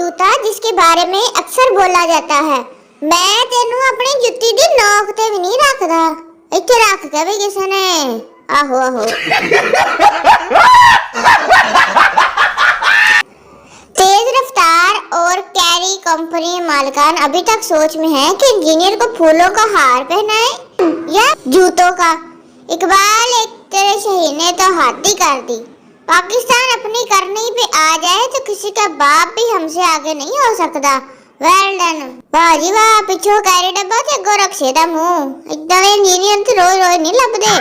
जूता जिसके बारे में अक्सर बोला जाता है। मैं तेनू अपनी जुत्ती दी नोक ते भी नहीं रखदा, इत्थे रख के भी किसी ने आहो आहो। तेज रफ्तार और कैरी कंपनी मालिकान अभी तक सोच में है कि इंजीनियर को फूलों का हार पहनाए या जूतों का। इकबाल एक तेरे शहीद ने तो हद ही कर दी। पाकिस्तान अपनी करनी पे आ जाए तो किसी का बाप भी हमसे आगे नहीं हो सकता। Well done. वाह जी वाह, पिछो कैरी डब्बा ते अगो रक्शे दा मुंह। इदां दे इंजीनियर ते रोज रोज नहीं लभदे।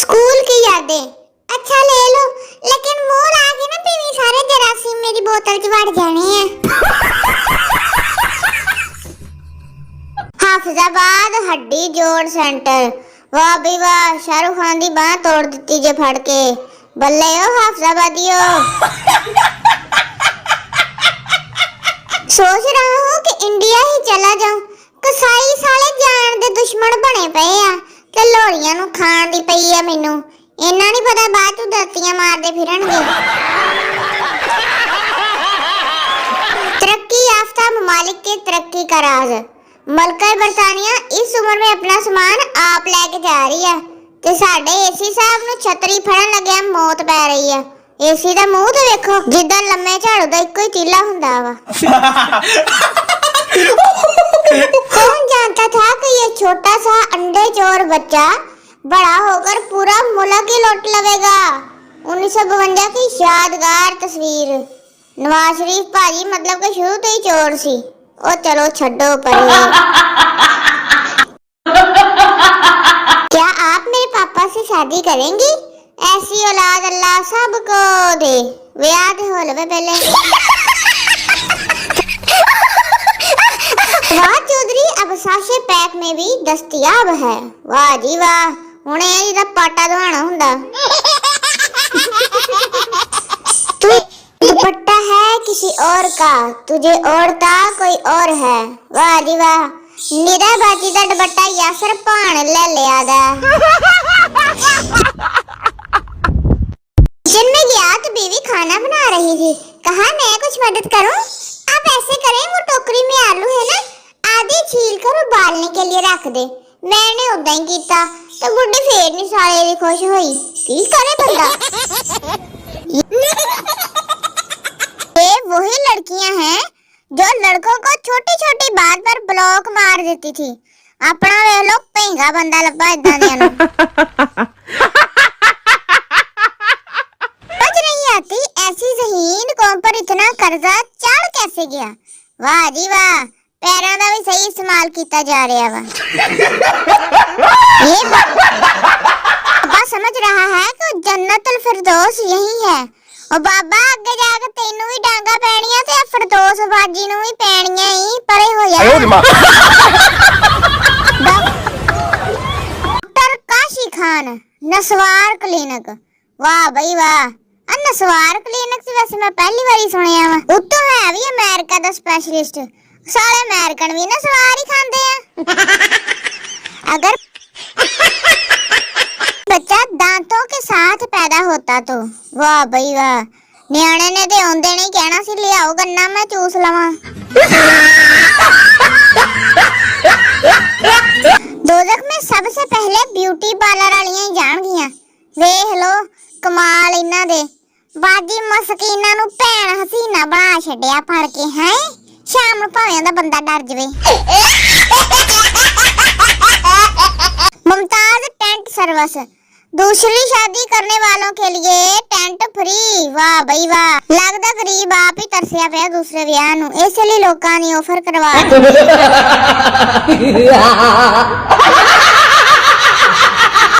स्कूल की यादें अच्छा ले लो, लेकिन मुंह ला के ना पीवी, सारे जरासीम मेरी बोतल च वड़ जाने हैं। हाफिजाबाद हड्डी जोड़ सेंटर। वाह भी वाह, शाहरुख खान दी बांह तोड़ दी जे फड़ के। बल्ले ओ हाफिजाबादियो। सोच रहा हूँ कि इंडिया ही चला जाऊं। कसाई साले जान दे दुश्मन बने पे आ ते लोरियां नु खान दी पई आ मैनू। इन्ना नहीं पता बाद च दस्तियां मारदे फिरनगे। तरक्की याफ्ता ममालिक के तरक्की का राज। मलका बरतानिया इस उम्र में अपना सामान आप लेके जा रही है ते साडे एसी साहब नु छतरी फड़न लगे मौत पै रही है। एसी दा मुंह ते देखो, जिद्दां लम्मे झाड़ू दा इक्को ही तीला हुंदा वा। कौन जानता था कि ये छोटा सा अंडे चोर बच्चा बड़ा होकर पूरा मुल्क ही लूट लवेगा। 1952 की यादगार तस्वीर। नवाज शरीफ भाजी मतलब कि शुरू तो ही चोर सी। ओ चलो छड्डो परे। क्या आप मेरे पापा से शादी करेंगी? ऐसी औलाद अल्लाह सबको दे। ब्याह दे हो लवे पहले। वाह चौधरी अब साशे पैक में भी दस्तयाब है। वाह जी वाह, हुणे इहदा पाटा दवाना हुंदा। तू दुपट्टा है किसी और का, तुझे ओढ़ता कोई और है। वाह जी वाह, निरा बाजी दा दुपट्टा यासर भाण ले लिया दा। किचन में गया तो बीवी खाना बना रही थी। कहा मैं कुछ मदद करूं? आप ऐसे करें, वो टोकरी में आलू है ना, आधे छील कर उबालने के लिए रख दे। मैंने उदा ही कीता तो बुड्ढी फेर नहीं साले दी खुश हुई। की करे बंदा। ये वही लड़कियां हैं जो लड़कों को छोटी छोटी बात पर ब्लॉक मार देती थी। अपना वे लोग पेंगा बंदा लब्बा इदां दियां नूं। समझ नहीं आती ऐसी ज़हीन कौम पर इतना कर्जा चढ़ कैसे गया। वाह जी वाह, पैरों का भी सही इस्तेमाल किया जा रहा वा। ये बाबा समझ रहा है कि जन्नतुल फिरदौस यही है। और बाबा अगे जाके तेनू भी डांगा पैणियां ते फिरदौस बाजी नू भी पैणियां ही, परे हो जा। Doctor Kashi Khan, Naswar clinic. वाह भाई वाह, नस्वार क्लिनिक से वैसे मैं पहली बारी सुनिया वा। उत्तों है भी अमेरिका दा स्पेशलिस्ट। सारे अमेरिकन भी नस्वार ही खांदे हैं। अगर बच्चा दांतों के साथ पैदा होता तो वाह भाई वाह, न्याणे ने ते औंदे नहीं कहना सी ले आओ गन्ना मैं चूस लवां। दोजख में सबसे पहले ब्यूटी पार्लर वालियां जाणगियां। वेख लो कमाल इन्हां दे। बाजी मस्कीना नू भैन हसीना बना छड्डिया फड़ के। हैं शाम नू भावें दा बंदा डर जवे। मुमताज टेंट सर्विस, दूसरी शादी करने वालों के लिए टेंट फ्री। वाह भाई वाह, लगदा गरीब आप ही तरसिया पे दूसरे ब्याह नू, इसलिए लोकां ने ऑफर करवा।